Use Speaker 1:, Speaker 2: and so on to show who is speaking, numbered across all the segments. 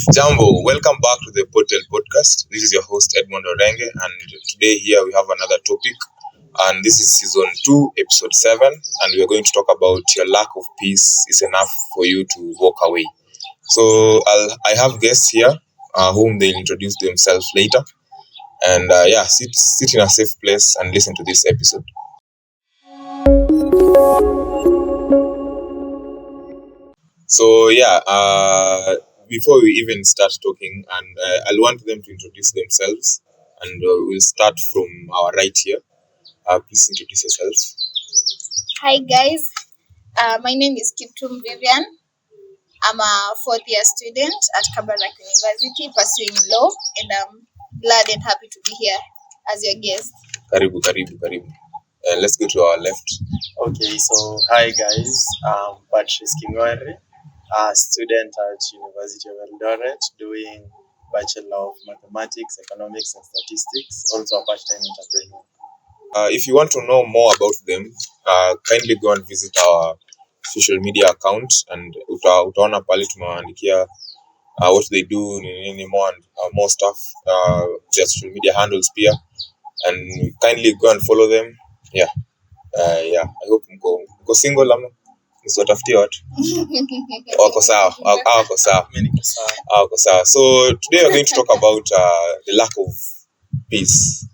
Speaker 1: Jambo, welcome back to the Portal Podcast. This is your host Edmond Orenge, and today here we have another topic, and this is season 2, episode 7, and we are going to talk about your lack of peace is enough for you to walk away. So I have guests here, whom they'll introduce themselves later, and sit in a safe place and listen to this episode. So before we even start talking, and I'll want them to introduce themselves, and we'll start from our right here. Please introduce yourself.
Speaker 2: Hi guys, my name is Kiptum Vivian. I'm a fourth year student at Kabarak University pursuing law, and I'm glad and happy to be here as your guest.
Speaker 1: Karibu. Let's go to our left.
Speaker 3: Okay, so hi guys, I'm Patrice Kingwari, a student at University of Eldoret doing Bachelor of Mathematics, Economics and Statistics, also a part-time entrepreneur.
Speaker 1: If you want to know more about them, kindly go and visit our social media account, and utaona pale tumewaandikia what they do, nini more and more stuff, their social media handles pia, and kindly go and follow them. I hope mko single ama msiwatafutie watu wako sawa. So today we're going to talk about the lack of peace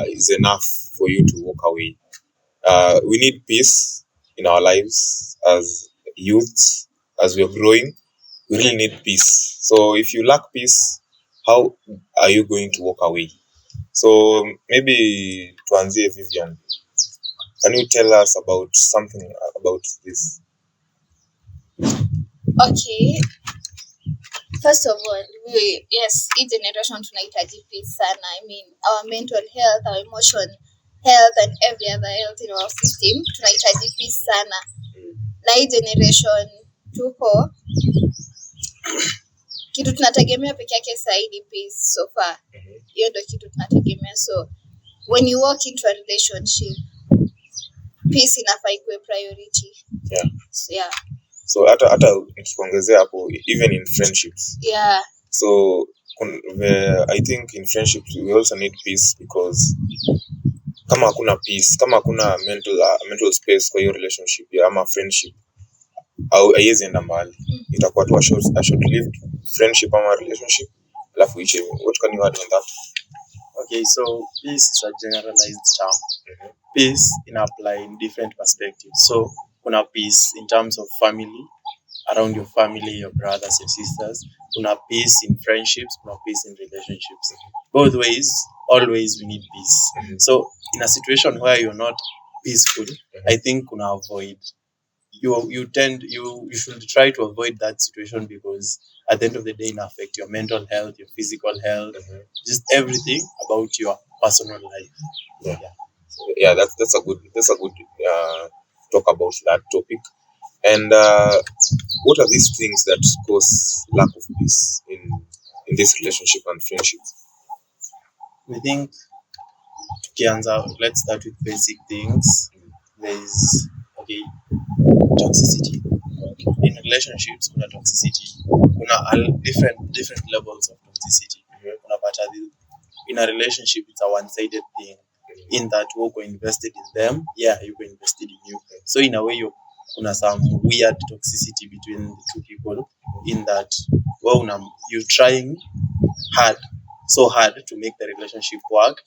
Speaker 1: is enough for you to walk away. We need peace in our lives as youths, as we are growing. We really need peace. So if you lack peace, how are you going to walk away? So maybe tuanzie Vivian. Can you tell us about something about this?
Speaker 2: Okay. First of all, each generation tunahitaji peace sana. I mean, our mental health, our emotional health and every other health in our system, tunahitaji peace sana. Na hii generation tuko kitu tunategemea peke yake zaidi peace so far. Hiyo ndio kitu tunategemea. So when you walk into a relationship, peace inafaa ikuwe priority.
Speaker 1: So hata nikikuongezea hapo, even in friendships. So I think in friendships we also need peace, because kama hakuna peace, kama hakuna mental space kwa hiyo relationship ama friendship, au haiwezi enda mbali. Itakuwa tu a short-lived friendship ama relationship, alafu iche. What can you add on that?
Speaker 3: Okay, so peace is a generalized term. Peace in apply in different perspectives. So kuna peace in terms of family, around your family, your brothers and sisters. Kuna peace in friendships, kuna peace in relationships. Both ways, always we need peace. So in a situation where you're not peaceful, I think kuna avoid. You should try to avoid that situation, because at the end of the day it affects your mental health, your physical health, just everything about your personal life.
Speaker 1: That's a good talk about that topic. And what are these things that cause lack of peace in this relationship and friendship?
Speaker 3: We think let's start with basic things. There's toxicity. In relationships, kuna toxicity. Kuna different levels of toxicity. In a relationship, it's a one-sided thing. In that we're invested in them, you're invested in you. So in a way, kuna some weird toxicity between the two people. In that, you're trying so hard to make the relationship work.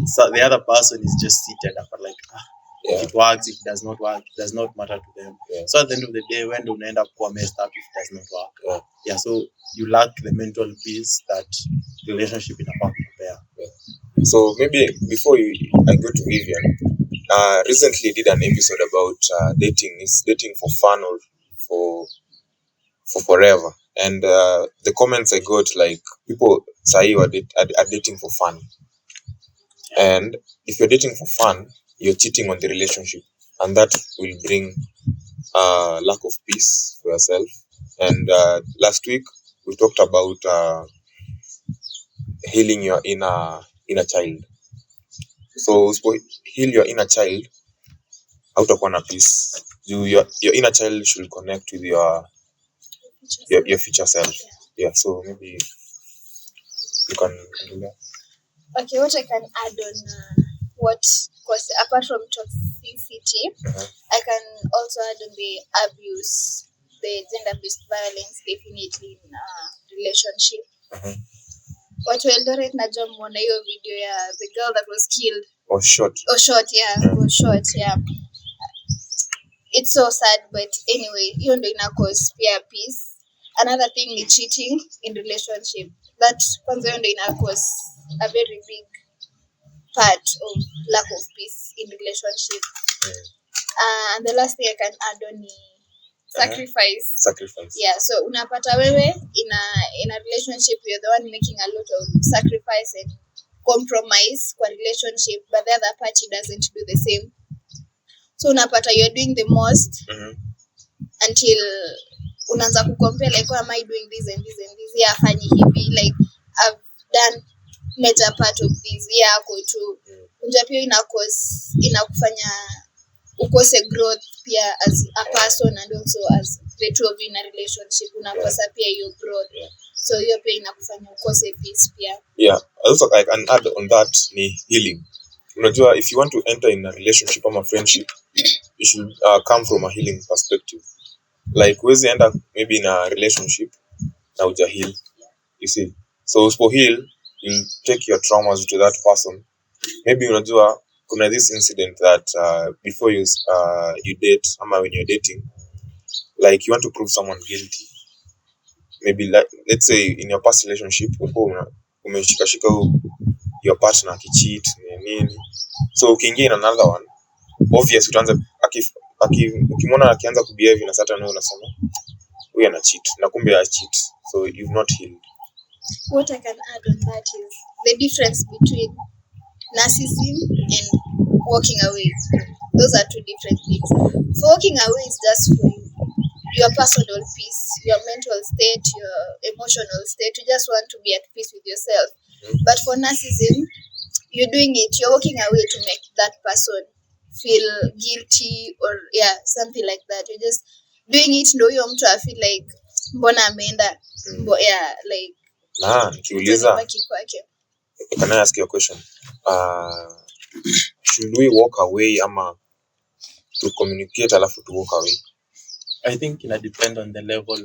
Speaker 3: So the other person is just seated up like, if it works, if it does not work, it does not matter to them. So at the end of the day, when they end up messed up if it does not work. So you lack the mental peace that relationship in a partner there.
Speaker 1: So maybe before I go to Vivian, recently did an episode about dating. Is dating for fun or for forever? And the comments I got, like, people say are dating for fun. And if you're dating for fun, you're cheating on the relationship, and that will bring lack of peace for yourself. And last week we talked about healing your inner child. So heal your inner child, hautakuwa na peace. Your inner child should connect with your future self. Yeah, so maybe you can continue.
Speaker 2: Okay, what I can add on what, because apart from toxicity, I can also add on the abuse, the gender-based violence, definitely in relationship. Watu wa Eldoret najua mmeona hiyo video ya the girl that was killed
Speaker 1: Or shot.
Speaker 2: Was shot, yeah. It's so sad, but anyway, hiyo ndo ina cause pia peace. Another thing ni cheating in relationship. That kwanza hiyo ndo ina cause a very big part of lack of peace in relationship. And the last thing I can add on is sacrifice. Yeah, so unapata wewe in a relationship, you're the one making a lot of sacrifice and compromise kwa relationship, but the other party doesn't do the same. So unapata you're doing the most until unaanza kucompare like, why am I doing this and this and this? Yeah, afanyi hivi, like I've done major part of this. Yeah, ako tu. Unja pia inakufanya ukose growth pia as a person and also as the two of you in a relationship. Unakosa pia your growth. So hiyo pia inakufanya ukose peace pia.
Speaker 1: Yeah, also I can add on that ni healing. Unajua, if you want to enter in a relationship or a friendship, you should come from a healing perspective. Like huwezi enda maybe in a relationship na uja heal, you see. So for heal, you take your traumas to that person. Maybe unajua kuna this incident that before you date ama when you're dating, like you want to prove someone guilty. Maybe like, let's say in your past relationship umeshikashika your partner akicheat nini, so ukiingia in another one, obviously utaanza ukimwona akianza kubehave in a certain way, unasema huyu ana cheat na kumbe ha cheat, so you've not healed.
Speaker 2: What I can add on that is the difference between narcissism and walking away. Those are two different things. So walking away is just for your personal peace, your mental state, your emotional state. You just want to be at peace with yourself. But for narcissism, you're doing it, you're walking away to make that person feel guilty or something like that. You're just doing it ndo huyo mtu I feel like mbona ameenda like
Speaker 1: nikiuliza, can I ask you a question? Should we walk away ama to communicate alafu to walk away?
Speaker 3: I think it depends on the level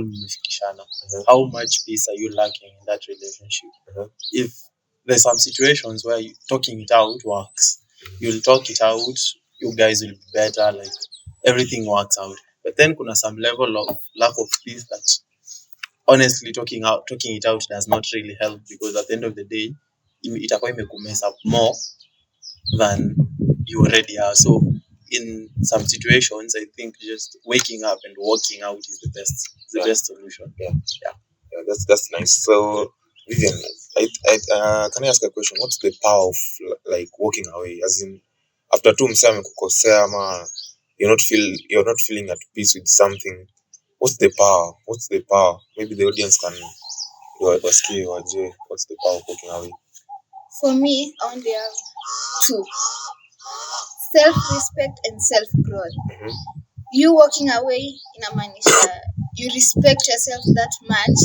Speaker 3: mmefikishana. How much peace are you lacking in that relationship? If there's some situations where talking it out works, you'll talk it out, you guys will be better, like everything works out. But then kuna some level of lack of peace that honestly talking it out does not really help, because at the end of the day itakuwa imekumess up more than you already are. So in some situations, I think just waking up and walking out is the best solution.
Speaker 1: Yeah, that's nice. So Vivian, can I ask a question? What's the power of like walking away? As in, after tu msee amekukosea ama you're not feeling at peace with something, what's the power? Maybe the audience can wasikie waje, what's the power of walking away?
Speaker 2: For me, I only have two: self-respect and self-growth. You walking away inamaanisha you respect yourself that much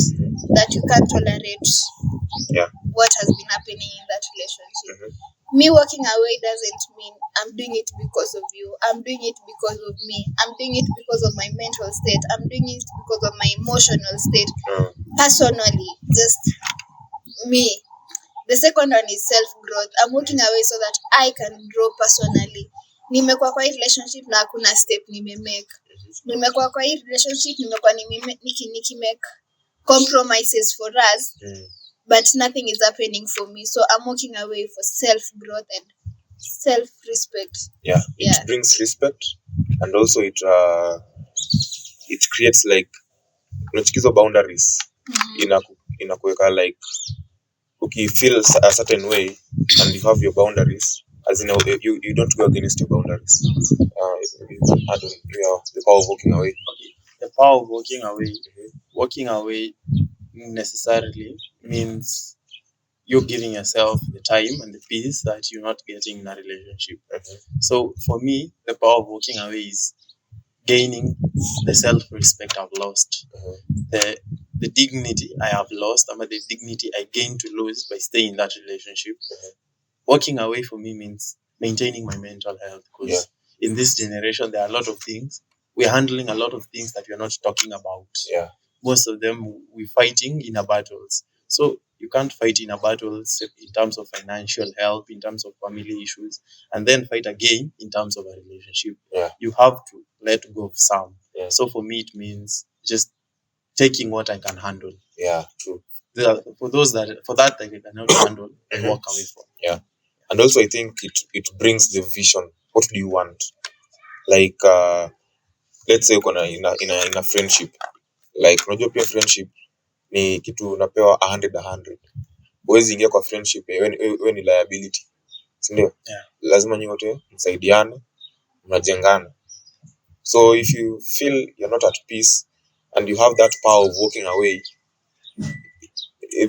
Speaker 2: that you can't tolerate what has been happening in that relationship. Me walking away doesn't mean I'm doing it because of you. I'm doing it because of me. I'm doing it because of my mental state. I'm doing it because of my emotional state. Personally, just me. The second one is self-growth. I'm walking away so that I can grow personally. Nimekuwa kwa hii relationship na hakuna step nimemake. Nimekuwa kwa hii relationship, nimekuwa nikimake compromises for us, but nothing is happening for me. So I'm walking away for self-growth and self-respect.
Speaker 1: It brings respect, and also it creates like unachikizo boundaries. Inakuweka like you feel a certain way and you have your boundaries, as in you don't go against your boundaries. You can add on the power of walking away.
Speaker 3: Okay. The power of walking away. Walking away necessarily means you're giving yourself the time and the peace that you're not getting in a relationship. So for me, the power of walking away is gaining the self-respect I've lost, the dignity I have lost, or the dignity I gain to lose by staying in that relationship. Walking away for me means maintaining my mental health, because in this generation there are a lot of things we're handling, a lot of things that we're not talking about. Most of them we're fighting in our battles. So you can't fight in a battles in terms of financial help, in terms of family issues, and then fight again in terms of a relationship. You have to let go of some. So for me, it means just taking what I can handle.
Speaker 1: True.
Speaker 3: For that I cannot handle, I walk away from.
Speaker 1: And also I think it brings the vision. What do you want? Like let's say uko na in a friendship. Like unajua pia friendship ni kitu unapewa 100. Huwezi ingia kwa friendship wewe ni liability. Si ndio? Lazima nyinyi wote msaidiane, mnajengana. So if you feel you're not at peace and you have that power of walking away,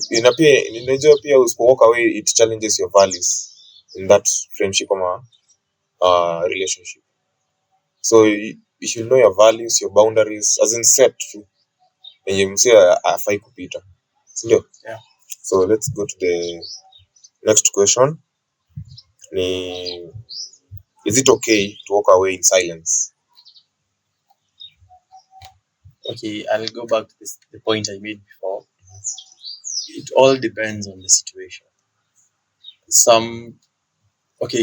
Speaker 1: inajua pia usipo walk away, it challenges your values in that friendship or relationship. So you should know your values, your boundaries, as in set tu yenye msee afai kupita, si ndio? So let's go to the next question. Is it okay to walk away in silence?
Speaker 3: Okay, I'll go back to the point I made before. It all depends on the situation.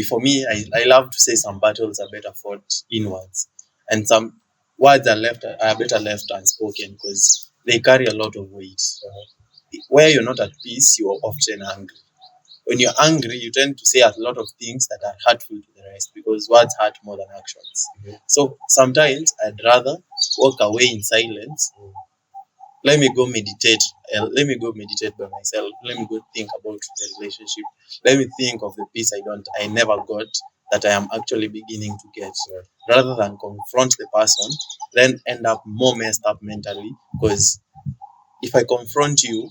Speaker 3: For me, I love to say some battles are better fought inwards, and some words are better left unspoken, because they carry a lot of weight. Where you're not at peace, you are often angry. When you're angry, you tend to say a lot of things that are hurtful to the rest, because words hurt more than actions. So sometimes I'd rather walk away in silence. Let me go meditate. Let me go meditate by myself. Let me go think about the relationship. Let me think of the peace I never got, that I am actually beginning to get, rather than confront the person, then end up more messed up mentally. Because if I confront you,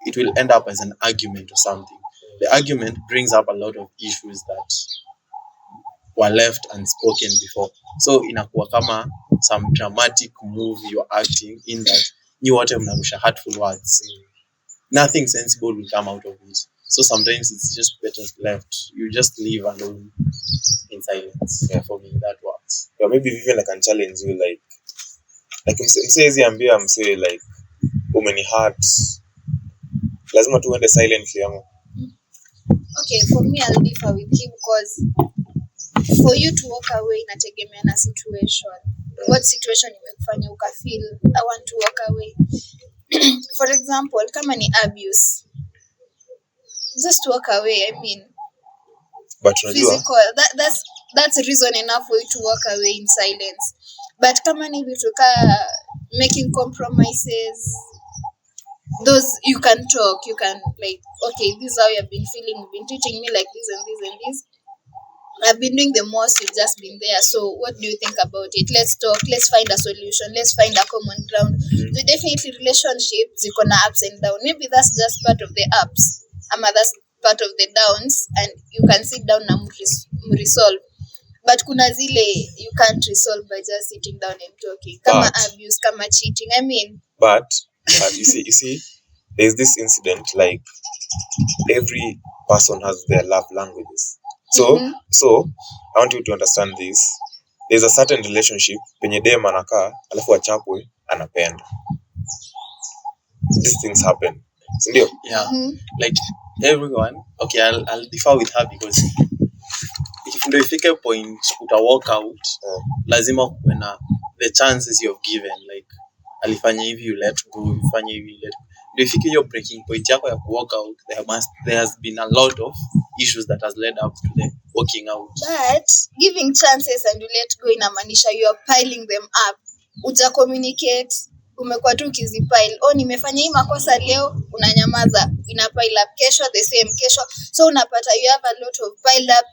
Speaker 3: it will end up as an argument or something. The argument brings up a lot of issues that were left unspoken before. So inakuwa kama some dramatic move you're acting, in that nyi wote mnarusha hurtful words. Nothing sensible will come out of it. So sometimes it's just better left. You just leave alone in silence. For me, that works.
Speaker 1: Maybe even I can challenge you, like msee ambia msee like umeni hurt, lazima tu uende silently ama.
Speaker 2: Okay, for me I'll differ with him, because for you to walk away inategemea na situation. What situation imekufanya ukafeel I want to walk away? For example, kama ni abuse, just walk away. I mean,
Speaker 1: but
Speaker 2: physical, that's reason enough for you to walk away in silence. But kama ni vitu ka making compromises, those you can talk, you can like, okay, this is how you've been feeling, you've been treating me like this and this and this, I've been doing the most, you've just been there, so what do you think about it? Let's talk, let's find a solution, let's find a common ground. So definitely relationships ziko na ups and downs. Maybe that's just part of the ups, that's part of the downs, and you can sit down and resolve. But kuna zile you can't resolve by just sitting down and talking. Kama abuse, kama cheating. I mean,
Speaker 1: but you see, there's this incident, like every person has their love languages. So I want you to understand this. There's a certain relationship penye dem anakaa alafu achapwe anapenda. These things happen. Sindio?
Speaker 3: Like everyone, okay, I'll differ with her, because ndio ifike point uta walk out, lazima kuna the chances you've given, like alifanya hivi, you let go, ufanye hivi, let go. Ndio ifike hiyo breaking point yako ya walk out, there has been a lot of issues that has led up to the walking out.
Speaker 2: But giving chances and you let go inamaanisha you are piling them up. Uja communicate, umekuwa tu ukizipile. Nimefanya hii makosa leo, unanyamaza, ina pile up kesho, the same kesho. So unapata you have a lot of piled up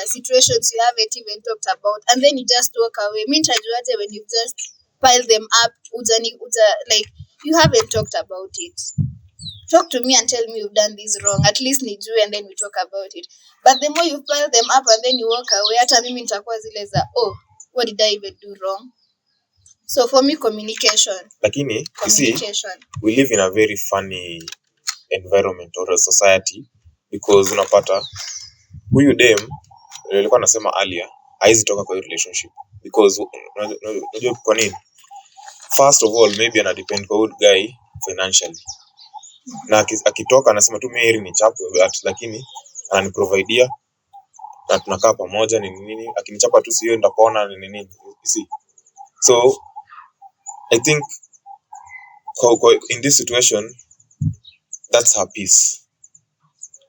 Speaker 2: situations you haven't even talked about, and then you just walk away. Mimi nitajuaje when you just pile them up? Like you haven't talked about it. Talk to me and tell me you've done this wrong. At least nijue, and then we talk about it. But the more you pile them up and then you walk away, hata mimi nitakuwa zile za what did I even do wrong? So for me, communication.
Speaker 1: Lakini you see,
Speaker 2: Communication.
Speaker 1: we live in a very funny environment or a society, because unapata huyu dem nilikuwa nasema earlier haizi toka kwa hiyo relationship, because unajua kwa nini? First of all, maybe ana depend kwa huyu guy financially, na akitoka anasema tu mimi ni chapo, lakini ananiprovidea na tunakaa pamoja ni nini, akinichapa tu sio ndapona ni nini, you see. So I think in this situation that's her peace.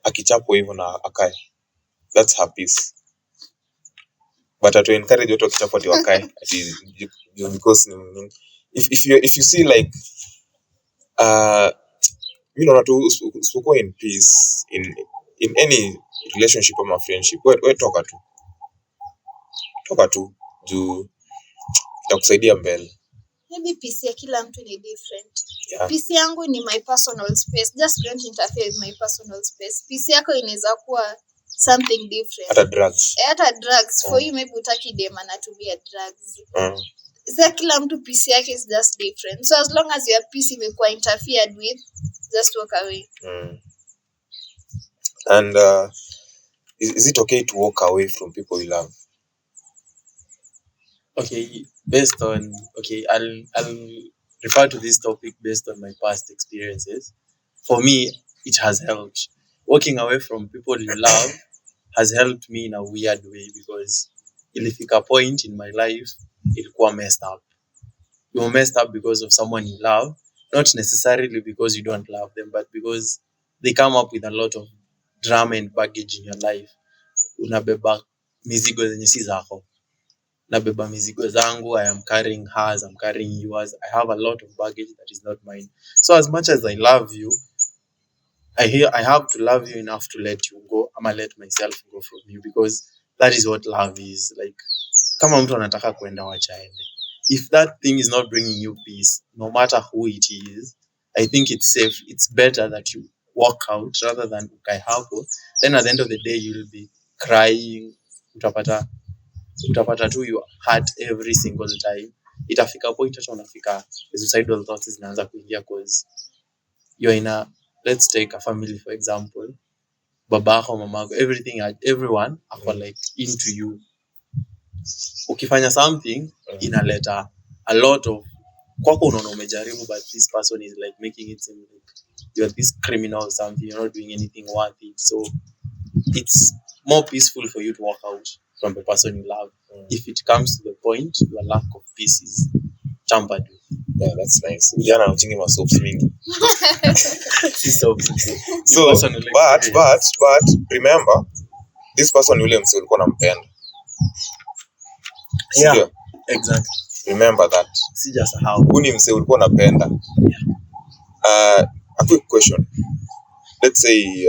Speaker 1: Akichapo hivyo na akae, that's her peace. But to encourage watu akichapo ati wakae ati because if you see like you know to usipokuwa in peace in any relationship or friendship, we toka tu juu itakusaidia mbele.
Speaker 2: Maybe peace ya kila mtu ni different.
Speaker 1: Yeah.
Speaker 2: Peace yangu ni my personal space. Just don't interfere with my personal space. Peace yako inaweza kuwa something different.
Speaker 1: Hata drugs.
Speaker 2: Hata drugs. For you maybe utaki dem anatumia drugs. So kila mtu peace yake is just different. So as long as your peace imekuwa interfered with, just walk away.
Speaker 1: And is it okay to walk away from people you love?
Speaker 3: Okay, I'll refer to this topic based on my past experiences. For me, it has helped. Walking away from people you love has helped me in a weird way, because ilifika point in my life ilikuwa messed up. You were messed up because of someone you love, not necessarily because you don't love them, but because they come up with a lot of drama and baggage in your life. Unabeba mizigo zenye si zako. Nabeba mizigo zangu, I am carrying hers, I'm carrying yours. I have a lot of baggage that is not mine. So as much as I love you, I have to love you enough to let you go. I'ma let myself go from you, because that is what love is. Like, kama mtu anataka kwenda wacha aende. If that thing is not bringing you peace, no matter who it is, I think it's safe. It's better that you walk out rather than ukae hapo. Then at the end of the day, you'll be crying. Utapata tu you hurt every single time. Itafika point hata unafika suicidal thoughts zinaanza kuingia, cause you're in a, let's take a family for example, babako, mamako, everyone are like into you. Ukifanya something inaleta a lot of kwako unaona umejaribu, but this person is like making it seem like you're this criminal or something, you're not doing anything worth it. So it's more peaceful for you to walk out from the person you love. If it comes to the point your lack of peace is tampered with.
Speaker 1: Yeah, that's nice. Jana uchingi masoaps mingi.
Speaker 3: So
Speaker 1: but remember, this person yule mse ulikuwa unampenda.
Speaker 3: Yeah, exactly.
Speaker 1: Remember that.
Speaker 3: See just how.
Speaker 1: Huni mse ulikuwa unapenda. A quick question. Let's say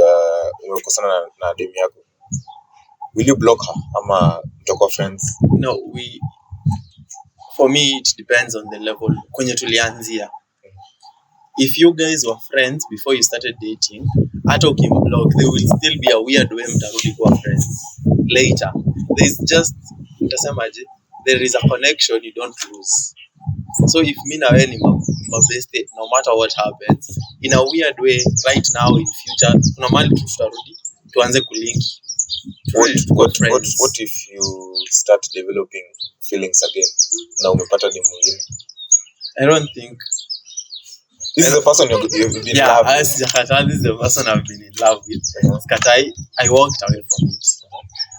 Speaker 1: umekosana na demu yako. Will you block her ama mtakuwa friends?
Speaker 3: No, for me it depends on the level kwenye tulianzia. If you guys were friends before you started dating, hata ukimblock, there will still be a weird way mtarudi kuwa friends later. There is a connection you don't lose. So if me na wewe ni mabeste, no matter what happens, in a weird way right now in future kuna mali tutarudi tuanze kulink.
Speaker 1: What if you start developing feelings again na umepata demu mwingine?
Speaker 3: I don't think
Speaker 1: this is the person you've been in love with.
Speaker 3: This is the person I've been in love with. I walked away from it.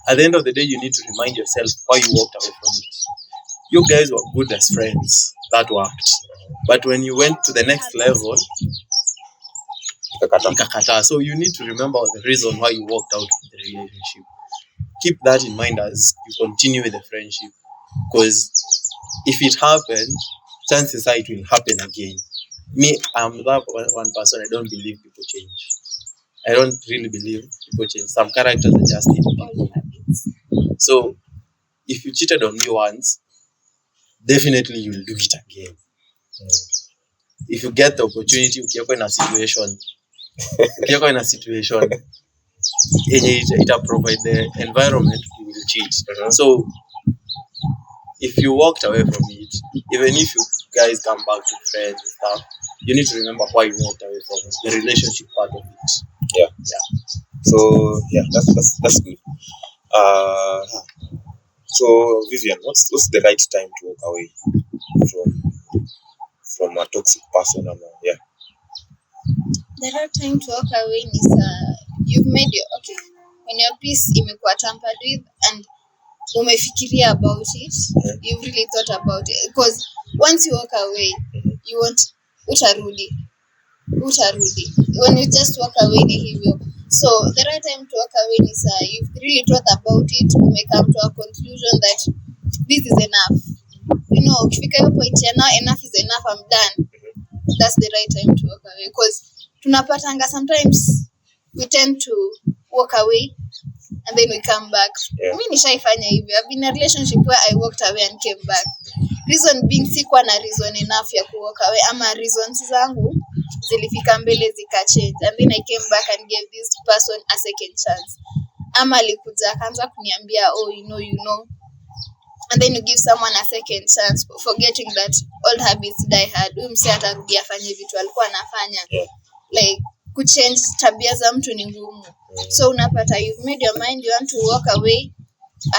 Speaker 3: At the end of the day, you need to remind yourself why you walked away from it. You guys were good as friends. That worked. But when you went to the next level, ikakata. So you need to remember the reason why you walked out of the relationship. Keep that in mind as you continue with the friendship. Because if it happened, chances are it will happen again. Me, I'm that one person. I don't believe people change. I don't really believe people change. Some characters are just in people. So if you cheated on me once, definitely you'll do it again. If you get the opportunity, ukiwekwa in a situation it provide the environment, you will cheat. So if you walked away from it, even if you guys come back to friends and stuff, you need to remember why you walked away from it, the relationship part of it.
Speaker 1: Yeah.
Speaker 3: Yeah.
Speaker 1: So yeah, that's good. Uh, so Vivian, what's the right time to walk away from a toxic person? Yeah.
Speaker 2: The right time to walk away is you've made your okay. When your peace imekuwa tampered with and umefikiria about it, you've really thought about it. Because once you walk away, you won't utarudi. When you just walk away ni hivyo. So the right time to walk away is you've really thought about it, umecome to a conclusion that this is enough. You know, ukifika hiyo point ya now enough is enough, I'm done. That's the right time to walk away. Because tunapatanga sometimes we tend to walk away and then we come back.
Speaker 1: Yeah.
Speaker 2: Mi nishaifanya hivyo. I've been in a relationship where I walked away and came back. Reason being sikuwa na reason enough ya ku walk away, ama reasons zangu zilifika mbele zikachange, and then I came back and gave this person a second chance. Ama alikuja akaanza kuniambia oh you know, and then you give someone a second chance forgetting that old habits die hard. Huyu msee atarudi afanye vitu alikuwa anafanya.
Speaker 1: Yeah.
Speaker 2: Like kuchange tabia za mtu ni ngumu. So unapata you've made your mind you want to walk away,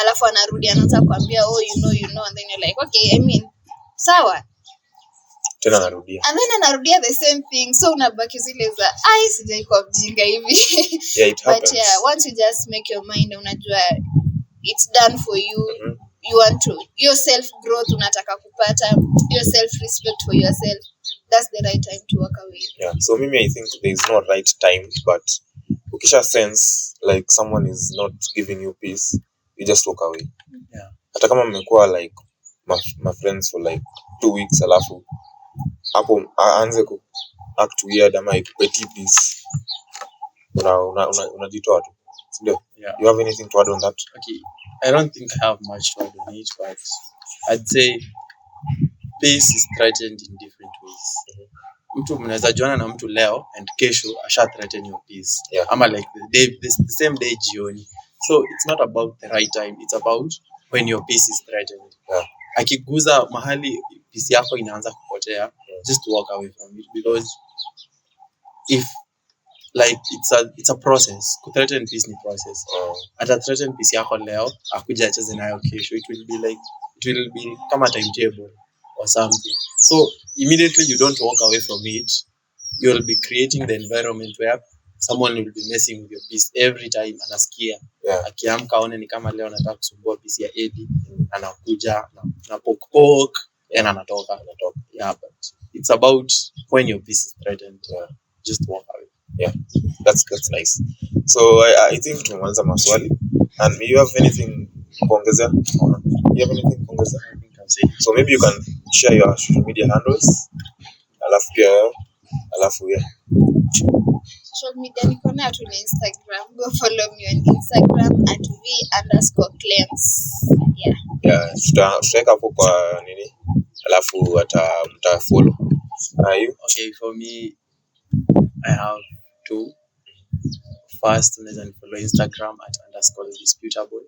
Speaker 2: alafu anarudi anaanza kuambia oh you know, and then you're like okay, I mean sawa,
Speaker 1: Tena anarudia.
Speaker 2: and then anarudia the same thing, so unabaki zile za ai sijaikuwa mjinga hivi.
Speaker 1: Yeah, it happens.
Speaker 2: But yeah, once you just make your mind unajua it's done for you. You want to your self growth unataka kupata, your self respect for yourself, that's the right time to walk away.
Speaker 1: Yeah, so mimi I think there is no right time, but ukisha sense like someone is not giving you peace, you just walk away.
Speaker 3: Yeah.
Speaker 1: Hata kama mmekuwa like my friends for like 2 weeks, alafu hapo aanze ku act weird ama ikupetie peace, unajitoa tu, ndio?
Speaker 3: Yeah.
Speaker 1: You have anything to add on that?
Speaker 3: Okay, I don't think I have much to add on it, but I'd say peace is threatened in different ways. Mtu mnaweza juana na mtu leo and kesho asha threaten your peace.
Speaker 1: Yeah.
Speaker 3: Ama like the same day jioni. So it's not about the right time, it's about when your peace is threatened.
Speaker 1: Yeah.
Speaker 3: Akiguza mahali peace yako inaanza kupotea, just walk away from it, because if like it's a process. Kuthreaten peace ni process. Ata threaten peace yako leo, akuja acheze nayo kesho, it will be kama timetable or something. So immediately you don't walk away from it, you'll be creating the environment where someone will be messing with your peace every time. Anasikia akiamka aone ni kama leo anataka kusumbua peace ya Eddie, anakuja na poke and anatoka. Yeah, but it's about when your peace is threatened. Just walk away.
Speaker 1: Yeah, that's nice. So I think tumemaliza maswali, and you have anything kuongezea? You have anything kuongezea?
Speaker 3: I think I've said it.
Speaker 1: So maybe you can share your social media handles, alafu yeah.
Speaker 2: Social media niko nayo tu ni Instagram. Go follow me on Instagram at v_claims. Yeah.
Speaker 1: Tutaweka hapo kwa nini, alafu mta follow. You?
Speaker 3: Okay, for me I have 2. First, unaweza follow Instagram at _disputable.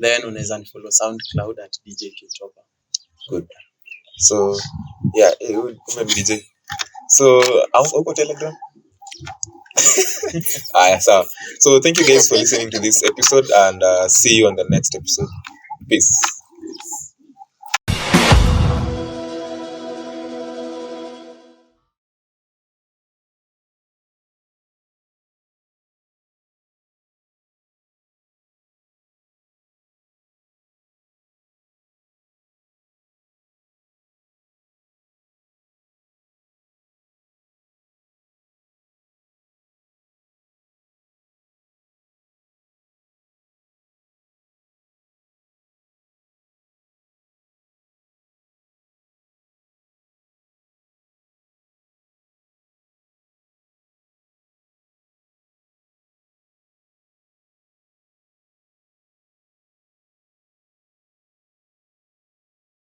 Speaker 3: Then unaweza follow SoundCloud at DJ Kitopa.
Speaker 1: Good. So yeah, kumbe DJ. So uko Telegram? So thank you guys for listening to this episode, and see you on the next episode. Peace.